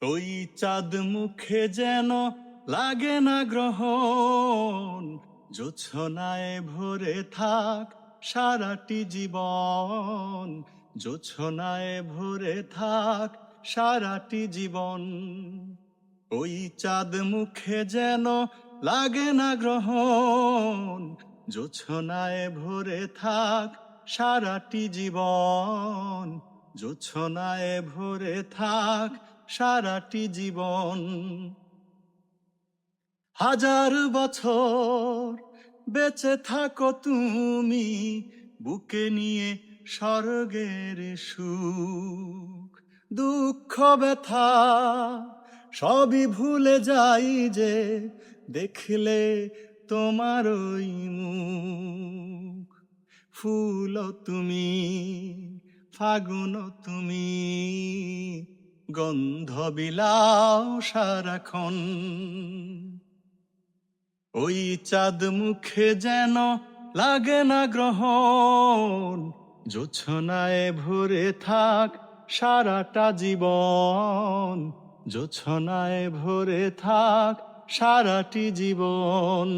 ওই চাঁদ মুখে যেন লাগে না গ্রহণ, জোছনায় ভরে থাক সারাটি জীবন, জোছনায় ভরে থাক সারাটি জীবন। ওই চাঁদ মুখে যেন লাগে না গ্রহণ, জোছনায় ভরে থাক সারাটি জীবন, জোছনায় ভরে থাক সারাটি জীবন। হাজার বছর বেঁচে থাকো তুমি, বুকে নিয়ে স্বর্গের সুখ, দুঃখ ব্যথা সবই ভুলে যাই যে দেখলে তোমার ওই মুখ। ফুল তুমি, ফাগুন তুমি, গন্ধ বিলাও সারাক্ষণ। ওই চাঁদ মুখে যেন লাগে না গ্রহণ, জোছনায় ভরে থাক সারাটা জীবন, জোছনায় ভরে থাক সারাটি জীবন।